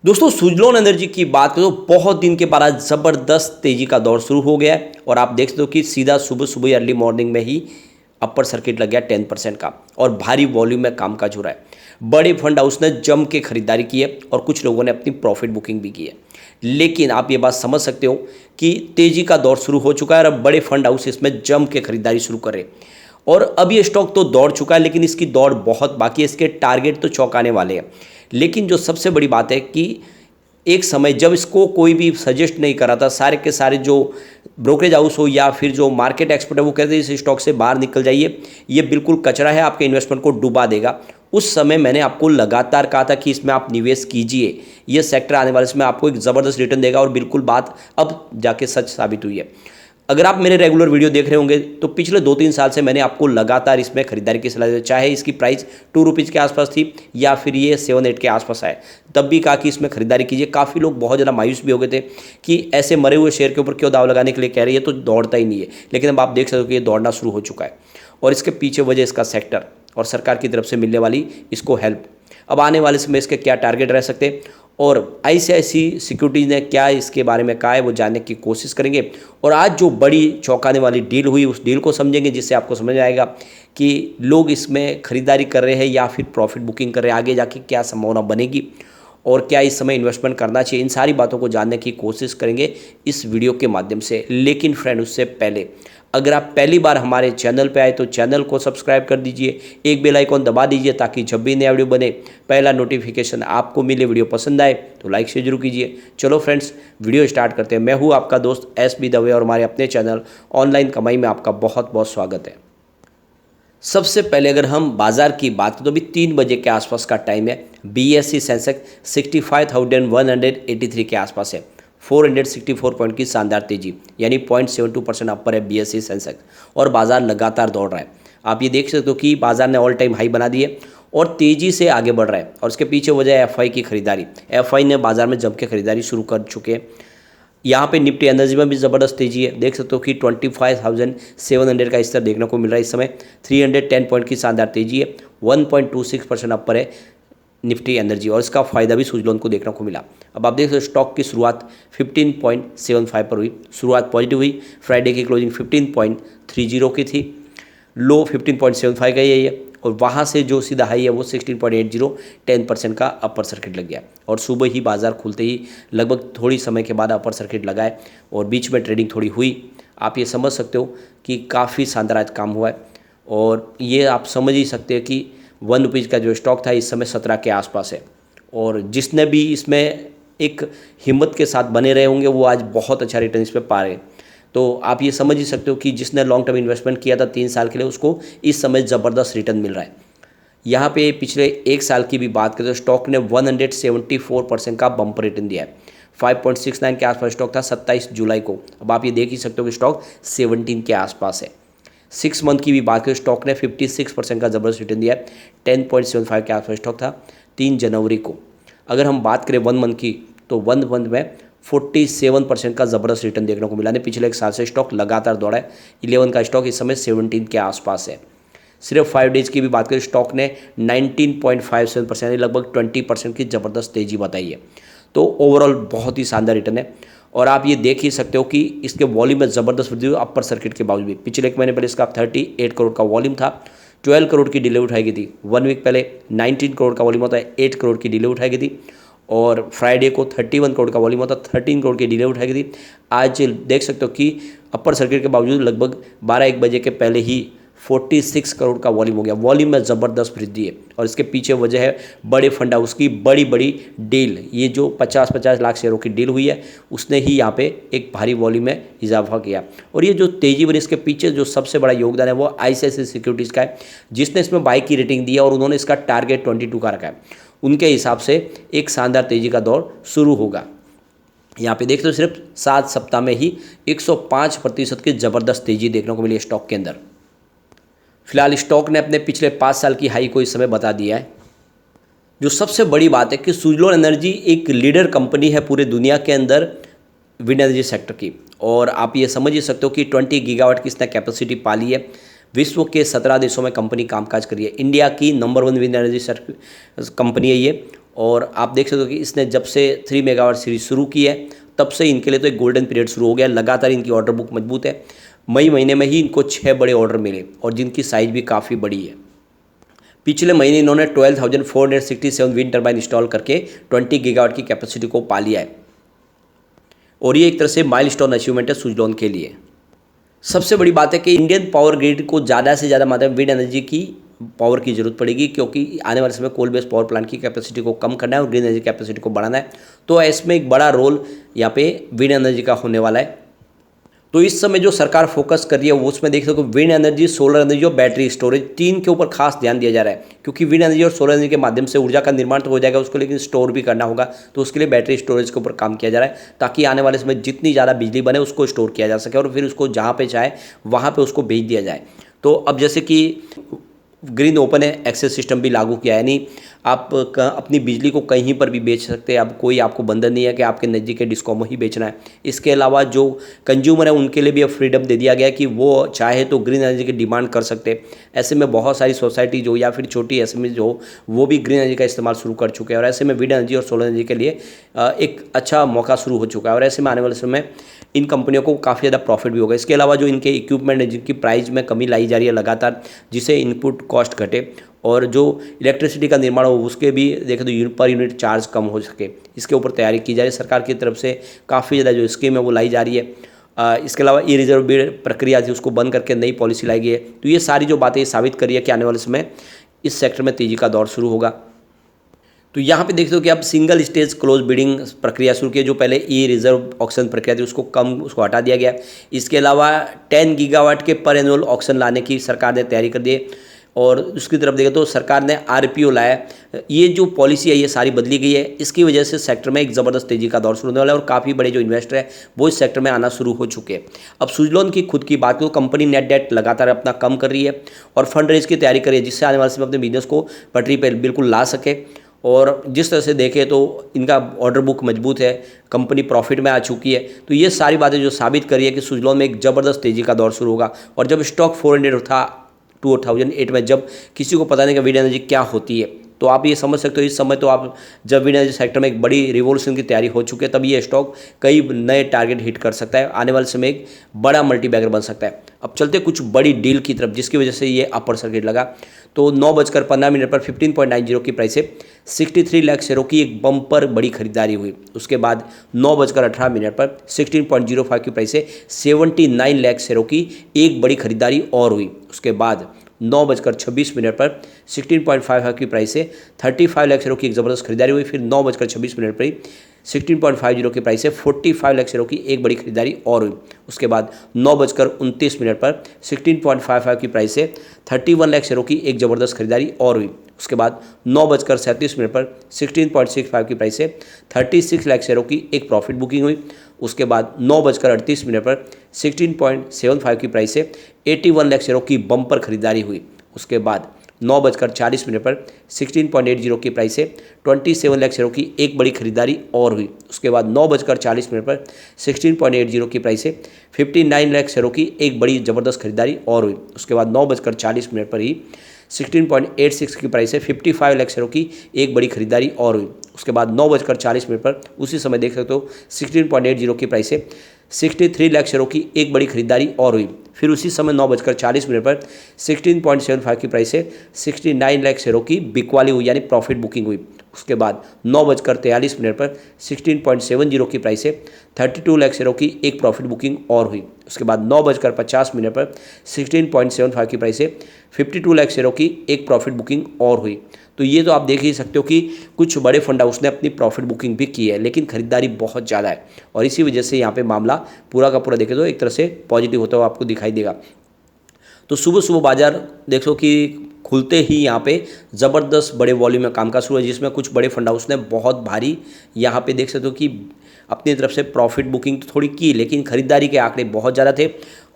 दोस्तों सुजलोन एनर्जी की बात करें तो बहुत दिन के बाद आज ज़बरदस्त तेजी का दौर शुरू हो गया है और आप देख सकते हो कि सीधा सुबह सुबह अर्ली मॉर्निंग में ही अपर सर्किट लग गया 10% का और भारी वॉल्यूम में कामकाज हो रहा है। बड़े फंड हाउस ने जम के खरीदारी की है और कुछ लोगों ने अपनी प्रॉफिट बुकिंग भी की है। लेकिन आप ये बात समझ सकते हो कि तेजी का दौर शुरू हो चुका है और अब बड़े फंड हाउस इसमें जम के खरीदारी शुरू कर रहे हैं। और अब ये स्टॉक तो दौड़ चुका है लेकिन इसकी दौड़ बहुत बाकी है, इसके टारगेट तो चौंकाने वाले हैं। लेकिन जो सबसे बड़ी बात है कि एक समय जब इसको कोई भी सजेस्ट नहीं कर रहा था, सारे के सारे जो ब्रोकरेज हाउस हो या फिर जो मार्केट एक्सपर्ट है वो कहते हैं इस स्टॉक से बाहर निकल जाइए, ये बिल्कुल कचरा है, आपके इन्वेस्टमेंट को डुबा देगा। उस समय मैंने आपको लगातार कहा था कि इसमें आप निवेश कीजिए, ये सेक्टर आने वाले इसमें आपको एक ज़बरदस्त रिटर्न देगा और बिल्कुल बात अब जाके सच साबित हुई है। अगर आप मेरे रेगुलर वीडियो देख रहे होंगे तो पिछले 2-3 साल से मैंने आपको लगातार इसमें खरीदारी की सलाह दी, चाहे इसकी प्राइस ₹2 के आसपास थी या फिर ये 7-8 के आसपास आए, तब भी कहा कि इसमें खरीदारी कीजिए। काफ़ी लोग बहुत ज़्यादा मायूस भी हो गए थे कि ऐसे मरे हुए शेयर के ऊपर क्यों दाव लगाने के लिए कह रही है, तो दौड़ता ही नहीं है। लेकिन अब आप देख सकते हो कि ये दौड़ना शुरू हो चुका है और इसके पीछे वजह इसका सेक्टर और सरकार की तरफ से मिलने वाली इसको हेल्प। अब आने वाले समय इसके क्या टारगेट रह सकते हैं और आईसीआईसी सिक्योरिटीज़ ने क्या इसके बारे में कहा है वो जानने की कोशिश करेंगे। और आज जो बड़ी चौंकाने वाली डील हुई उस डील को समझेंगे, जिससे आपको समझ आएगा कि लोग इसमें खरीदारी कर रहे हैं या फिर प्रॉफिट बुकिंग कर रहे हैं, आगे जाके क्या संभावना बनेगी और क्या इस समय इन्वेस्टमेंट करना चाहिए। इन सारी बातों को जानने की कोशिश करेंगे इस वीडियो के माध्यम से। लेकिन फ्रेंड, उससे पहले अगर आप पहली बार हमारे चैनल पे आए तो चैनल को सब्सक्राइब कर दीजिए, एक बेल आइकॉन दबा दीजिए ताकि जब भी नया वीडियो बने पहला नोटिफिकेशन आपको मिले। वीडियो पसंद आए तो लाइक शेयर जरूर कीजिए। चलो फ्रेंड्स, वीडियो स्टार्ट करते हैं। मैं हूँ आपका दोस्त SB दवे और हमारे अपने चैनल ऑनलाइन कमाई में आपका बहुत बहुत स्वागत है। सबसे पहले अगर हम बाजार की बात करें तो अभी 3 बजे के आसपास का टाइम है। BSE सेंसेक्स 65,183 के आसपास है, 464 पॉइंट की शानदार तेजी, यानी 0.72% अपर है BSE सेंसेक्स और बाजार लगातार दौड़ रहा है। आप ये देख सकते हो कि बाजार ने ऑल टाइम हाई बना दिए और तेज़ी से आगे बढ़ रहा है और इसके पीछे वजह है FI की खरीदारी। FI ने बाजार में जम के खरीदारी शुरू कर चुके हैं। यहाँ पे निफ्टी एनर्जी में भी ज़बरदस्त तेजी है, देख सकते हो कि 25,700 का स्तर देखने को मिल रहा है इस समय। 310 पॉइंट की शानदार तेजी है, 1.26% अपर है निफ्टी एनर्जी और इसका फायदा भी सुजलोन को देखने को मिला। अब आप देख सकते हो स्टॉक की शुरुआत 15.75 पर हुई, शुरुआत पॉजिटिव हुई। फ्राइडे की क्लोजिंग 15.30 की थी, लो 15.75 का ही है और वहाँ से जो सीधा हाई है वो 16.80, 10% का अपर सर्किट लग गया और सुबह ही बाजार खुलते ही लगभग थोड़ी समय के बाद अपर सर्किट लगाए और बीच में ट्रेडिंग थोड़ी हुई। आप ये समझ सकते हो कि काफ़ी शानदार आज काम हुआ है और ये आप समझ ही सकते हैं कि ₹1 का जो स्टॉक था इस समय 17 के आसपास है और जिसने भी इसमें एक हिम्मत के साथ बने रहे होंगे वो आज बहुत अच्छा रिटर्न इस पर पा रहे हैं। तो आप ये समझ ही सकते हो कि जिसने लॉन्ग टर्म इन्वेस्टमेंट किया था 3 साल के लिए उसको इस समय ज़बरदस्त रिटर्न मिल रहा है। यहाँ पे पिछले 1 साल की भी बात करें तो स्टॉक ने 174% का बम्पर रिटर्न दिया है। 5.69 के आसपास स्टॉक था 27 जुलाई को। अब आप ये देख ही सकते हो कि स्टॉक 17 के आसपास है। 6 मंथ की भी बात करें स्टॉक ने 56% का ज़बरदस्त रिटर्न दिया है। 10.75 के आसपास स्टॉक था 3 जनवरी को। अगर हम बात करें 1 मंथ की तो 1 मंथ में 47% का ज़बरदस्त रिटर्न देखने को मिला है। पिछले 1 साल से स्टॉक लगातार दौड़ा है। 11 का स्टॉक इस समय 17 के आसपास है। सिर्फ 5 डेज की भी बात करें स्टॉक ने 19.57% यानी लगभग 20% की ज़बरदस्त तेज़ी बताई है। तो ओवरऑल बहुत ही शानदार रिटर्न है और आप ये देख ही सकते हो कि इसके वॉल्यूम में ज़बरदस्त वृद्धि हुई अपर सर्किट के बावजूद भी। पिछले 1 महीने पहले इसका 38 करोड़ का वॉल्यूम था, 12 करोड़ की डिले उठाई गई थी। 1 वीक पहले 19 करोड़ का वॉल्यूम होता है, 8 करोड़ की डिले उठाई गई थी और फ्राइडे को 31 करोड़ का वॉल्यूम होता, 13 करोड़ की डिले उठाई गई थी। आज देख सकते हो कि अपर सर्किट के बावजूद लगभग 12-1 बजे के पहले ही 46 करोड़ का वॉल्यूम हो गया। वॉल्यूम में ज़बरदस्त वृद्धि है और इसके पीछे वजह है बड़े फंड हाउस की बड़ी बड़ी डील। ये जो 50-50 लाख शेयरों की डील हुई है उसने ही यहाँ पे एक भारी वॉल्यूम में इजाफा किया और ये जो तेजी बनी इसके पीछे जो सबसे बड़ा योगदान है वो ICICI सिक्योरिटीज़ का है, जिसने इसमें बाई की रेटिंग दी है और उन्होंने इसका टारगेट 22 का रखा है। उनके हिसाब से एक शानदार तेजी का दौर शुरू होगा। यहाँ पे देखते हो सिर्फ 7 सप्ताह में ही 105% की ज़बरदस्त तेजी देखने को मिली स्टॉक के अंदर। फिलहाल स्टॉक ने अपने पिछले 5 साल की हाई को इस समय बता दिया है। जो सबसे बड़ी बात है कि सुजलोन एनर्जी एक लीडर कंपनी है पूरे दुनिया के अंदर विंड एनर्जी सेक्टर की और आप ये समझ ही सकते हो कि 20 गीगावाट की इसने कैपेसिटी पाली है। विश्व के 17 देशों में कंपनी कामकाज कर रही है। इंडिया की नंबर 1 विंड एनर्जी कंपनी है ये और आप देख सकते हो कि इसने जब से 3 मेगावाट सीरीज शुरू की है तब से इनके लिए तो एक गोल्डन पीरियड शुरू हो गया। लगातार इनकी ऑर्डर बुक मजबूत है। मई महीने में ही इनको 6 बड़े ऑर्डर मिले और जिनकी साइज़ भी काफ़ी बड़ी है। पिछले महीने इन्होंने 12,467 विंड टर्बाइन इंस्टॉल करके 20 गीगावाट की कैपेसिटी को पा लिया है और ये एक तरह से माइलस्टोन अचीवमेंट है सुजलॉन के लिए। सबसे बड़ी बात है कि इंडियन पावर ग्रिड को ज़्यादा से ज़्यादा मात्रा में विंड एनर्जी की पावर की जरूरत पड़ेगी, क्योंकि आने वाले समय कोल बेस्ड पावर प्लांट की कैपेसिटी को कम करना है और ग्रीन एनर्जी कैपेसिटी को बढ़ाना है। तो इसमें एक बड़ा रोल यहाँ पे विंड एनर्जी का होने वाला है। तो इस समय जो सरकार फोकस कर रही है वो उसमें देख सकते हो विंड एनर्जी, सोलर एनर्जी और बैटरी स्टोरेज, तीन के ऊपर खास ध्यान दिया जा रहा है, क्योंकि विंड एनर्जी और सोलर एनर्जी के माध्यम से ऊर्जा का निर्माण तो हो जाएगा उसको, लेकिन स्टोर भी करना होगा। तो उसके लिए बैटरी स्टोरेज के ऊपर काम किया जा रहा है, ताकि आने वाले समय जितनी ज़्यादा बिजली बने उसको स्टोर किया जा सके और फिर उसको जहाँ पे चाहे वहाँ पे उसको भेज दिया जाए। तो अब जैसे कि ग्रीन ओपन एक्सेस सिस्टम भी लागू किया है, यानी आप अपनी बिजली को कहीं पर भी बेच सकते हैं। अब कोई आपको बंधन नहीं है कि आपके नज़दीक के डिस्कॉम ही बेचना है। इसके अलावा जो कंज्यूमर है उनके लिए भी अब फ्रीडम दे दिया गया है कि वो चाहे तो ग्रीन एनर्जी की डिमांड कर सकते हैं। ऐसे में बहुत सारी सोसाइटी जो या फिर छोटी एसएमई जो वो भी ग्रीन एनर्जी का इस्तेमाल शुरू कर चुके हैं और ऐसे में विंड एनर्जी और सोलर एनर्जी के लिए एक अच्छा मौका शुरू हो चुका है और ऐसे में आने वाले समय इन कंपनियों को काफ़ी ज़्यादा प्रॉफिट भी होगा। इसके अलावा जो इनके इक्विपमेंट है जिनकी प्राइस में कमी लाई जा रही है लगातार, जिससे इनपुट कॉस्ट घटे और जो इलेक्ट्रिसिटी का निर्माण हो उसके भी देखें तो पर यूनिट चार्ज कम हो सके, इसके ऊपर तैयारी की जा रही है। सरकार की तरफ से काफ़ी ज़्यादा जो स्कीम है वो लाई जा रही है। इसके अलावा ई रिजर्व बिड प्रक्रिया थी उसको बंद करके नई पॉलिसी लाई गई है। तो ये सारी जो बातें साबित कर रही है कि आने वाले समय इस सेक्टर में तेज़ी का दौर शुरू होगा। तो यहाँ पे देखते हो कि अब सिंगल स्टेज क्लोज बिडिंग प्रक्रिया शुरू की है। जो पहले ई रिजर्व ऑक्शन प्रक्रिया थी उसको हटा दिया गया। इसके अलावा 10 गीगावाट के पर एनुअल ऑक्शन लाने की सरकार ने तैयारी कर दी है और उसकी तरफ देखें तो सरकार ने आरपीओ लाया। ये जो पॉलिसी है ये सारी बदली गई है। इसकी वजह से सेक्टर में एक ज़बरदस्त तेज़ी का दौर शुरू होने वाला है और काफ़ी बड़े जो इन्वेस्टर है वो इस सेक्टर में आना शुरू हो चुके हैं। अब सुजलॉन की खुद की बात करो, कंपनी नेट डेट लगातार अपना कम कर रही है और फंड रेज की तैयारी कर रही है, जिससे आने वाले समय अपने बिजनेस को पटरी पर बिल्कुल ला सके। और जिस तरह से देखें तो इनका ऑर्डर बुक मजबूत है, कंपनी प्रॉफिट में आ चुकी है। तो ये सारी बातें जो साबित करी है कि सुजलॉन में एक ज़बरदस्त तेज़ी का दौर शुरू होगा। और जब स्टॉक 400 था 2008 में, जब किसी को पता नहीं कि विंड एनर्जी क्या होती है, तो आप ये समझ सकते हो इस समय तो आप जब विंड एनर्जी सेक्टर में एक बड़ी रिवॉल्यूशन की तैयारी हो चुकी है, तब ये स्टॉक कई नए टारगेट हिट कर सकता है। आने वाले समय एक बड़ा मल्टीबैगर बन सकता है। अब चलते कुछ बड़ी डील की तरफ जिसकी वजह से ये अपर सर्किट लगा। तो 9:15 पर 15.90 की प्राइस से 63 लाख शेयरों की एक बम्पर बड़ी खरीदारी हुई। उसके बाद 9:18 पर 16.05 की प्राइस से 79 लाख शेयरों की एक बड़ी खरीदारी और हुई। उसके बाद 9:26 पर 16.55 की प्राइस से 35 लाख शेयरों की एक ज़बरदस्त खरीदारी हुई। फिर 9:26 पर ही 16.50 की प्राइस से 45 लाख शेयरों की एक बड़ी खरीदारी और हुई। उसके बाद 9:29 पर 16.55 की प्राइस से 31 लाख शेयरों की एक ज़बरदस्त खरीदारी और हुई। उसके बाद 9:37 पर 16.65 की प्राइस से 36 लाख शेयरों की एक प्रॉफिट बुकिंग हुई। उसके बाद 9:38 पर 16.75 की प्राइस से 81 लाख शेयरों की बम्पर खरीदारी हुई। उसके बाद 9:40 पर 16.80 की प्राइस से 27 लाख शेयरों की एक बड़ी खरीदारी और हुई। उसके बाद 9:40 पर 16.80 की प्राइस से 59 लाख शेयरों की एक बड़ी ज़बरदस्त खरीदारी और हुई। उसके बाद 9:40 पर ही 16.86 की प्राइस से 55 लाख शेयरों की एक बड़ी खरीदारी और हुई। उसके बाद 9:40 पर उसी समय देख सकते हो 16.80 की प्राइस से 63 लाख शेयरों की एक बड़ी खरीदारी और हुई। फिर उसी समय 9:40 पर 16.75 की प्राइस से 69 लाख शेयरों की बिकवाली हुई, यानी प्रॉफिट बुकिंग हुई। उसके बाद 9:43 पर 16.70 की प्राइस से 32 लाख शेयरों की एक प्रॉफिट बुकिंग और हुई। उसके बाद 9:50 पर 16.75 की प्राइस से 52 लाख शेयरों की एक प्रॉफिट बुकिंग और हुई। तो ये तो आप देख ही सकते हो कि कुछ बड़े फंड हाउस ने अपनी प्रॉफिट बुकिंग भी की है, लेकिन खरीदारी बहुत ज़्यादा है और इसी वजह से यहाँ पे मामला पूरा का पूरा देखें तो एक तरह से पॉजिटिव होता हुआ आपको दिखाई देगा। तो सुबह सुबह बाजार देखो कि खुलते ही यहाँ पे ज़बरदस्त बड़े वॉल्यूम में कामकाज शुरू है, जिसमें कुछ बड़े फंड हाउस ने बहुत भारी यहाँ पे देख सकते हो कि अपनी तरफ से प्रॉफिट बुकिंग तो थोड़ी की, लेकिन खरीदारी के आंकड़े बहुत ज़्यादा थे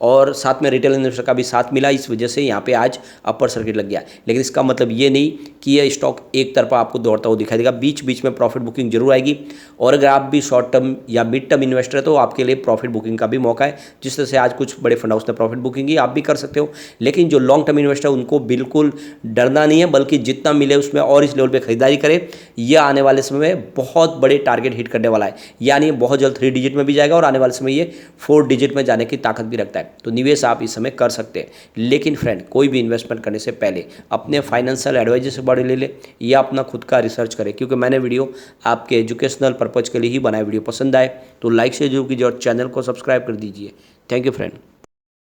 और साथ में रिटेल इन्वेस्टर का भी साथ मिला, इस वजह से यहाँ पे आज अपर सर्किट लग गया। लेकिन इसका मतलब ये नहीं कि यह स्टॉक एक तरफा आपको दौड़ता हुआ दिखाई देगा, बीच बीच में प्रॉफिट बुकिंग जरूर आएगी। और अगर आप भी शॉर्ट टर्म या मिड टर्म इन्वेस्टर है तो आपके लिए प्रॉफिट बुकिंग का भी मौका है। जिस तरह से आज कुछ बड़े फंड हाउस ने प्रॉफिट बुकिंग की, आप भी कर सकते हो। लेकिन जो लॉन्ग टर्म इन्वेस्टर है उनको बिल्कुल डरना नहीं है, बल्कि जितना मिले उसमें और इस लेवल पर खरीदारी करें। यह आने वाले समय में बहुत बड़े टारगेट हिट करने वाला है, यानी बहुत जल्द 3 डिजिट में भी जाएगा और आने वाले समय ये 4 डिजिट में जाने की ताकत भी रखता है। तो निवेश आप इस समय कर सकते हैं। लेकिन फ्रेंड, कोई भी इन्वेस्टमेंट करने से पहले अपने फाइनेंशियल एडवाइजर से बड़े ले ले या अपना खुद का रिसर्च करें, क्योंकि मैंने वीडियो आपके एजुकेशनल पर्पज़ के लिए ही बनाया। वीडियो पसंद आए तो लाइक शेयर जरूर कीजिए और चैनल को सब्सक्राइब कर दीजिए। Thank you friend.